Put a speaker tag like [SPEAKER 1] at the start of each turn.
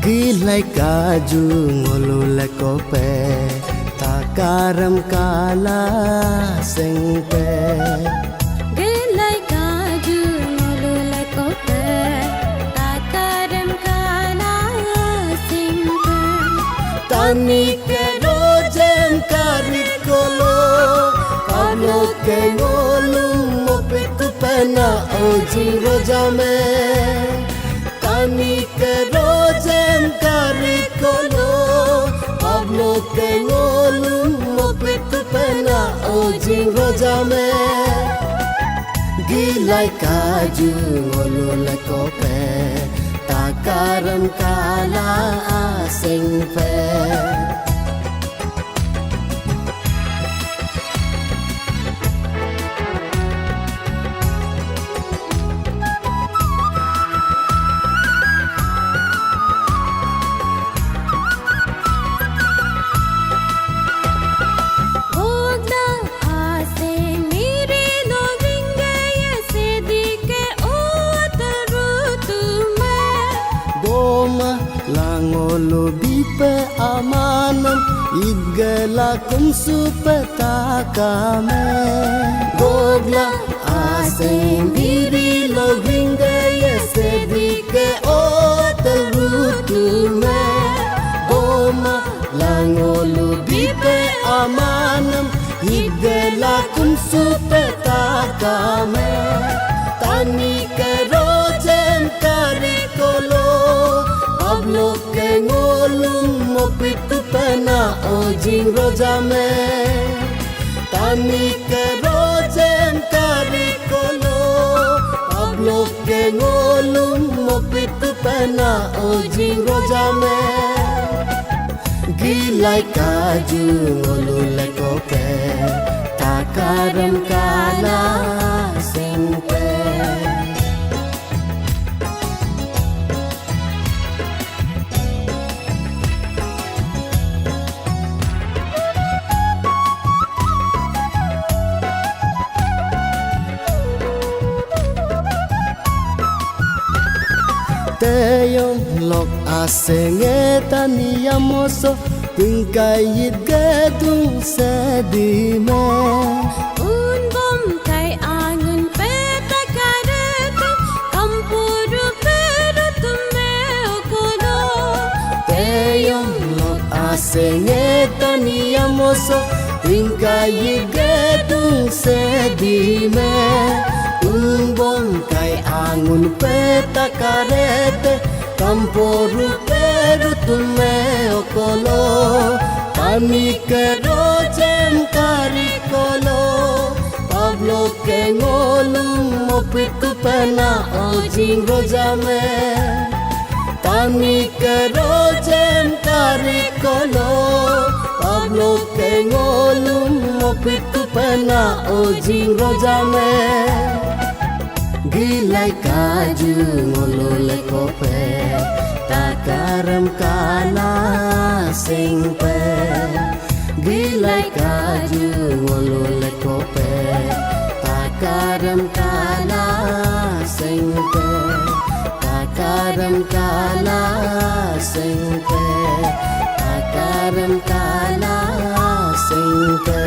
[SPEAKER 1] Gilay kaju ngolulay kope takaram kala sengpe.
[SPEAKER 2] Gilay kaju ngolulay kope takaram kala sengpe.
[SPEAKER 1] Tani ke rojem karikolo Pablo ke ngolum mopetu pena oji rojame. Tani ke rojem karikolo Pablo ke ngolum mopetu pena oji rojame. Gilay kaju ngolulay kope takaram kala sengpe. Langolo bipe amanam idgala kumsu petakame. Gogla aseng diri logingaya sedike otel rutume. Boma langolo bipe amanam idgala kumsu petakame. Tani ke rojem karikolo Pablo ke ngolum mopitu pena ojing rojame. Tani ke rojem karikolo Pablo ke ngolum mopitu pena ojing rojame. Gilay kaju ngolulay kope takaram kala sengpe. Teyong lok asenge taniyamoso tingkayit gedung sedime.
[SPEAKER 2] Unbom kay angun peta karete kampuru perutume okolo.
[SPEAKER 1] Teyong lok asenge taniyamoso tingkayit gedung sedime. Umbong kay angun peta karete kamporu peru tume okolo. Tani ke rojem karikolo Pablo ke ngolum mopitu pena ojing rojame. Tani ke rojem karikolo Pablo ke ngolum mopitu pena ojing rojame. Gilay kaju ngolulay kope takaram kala sengpe. Gilay kaju ngolulay kope takaram kala sengpe. Takaram kala sengpe. Takaram kala sengpe.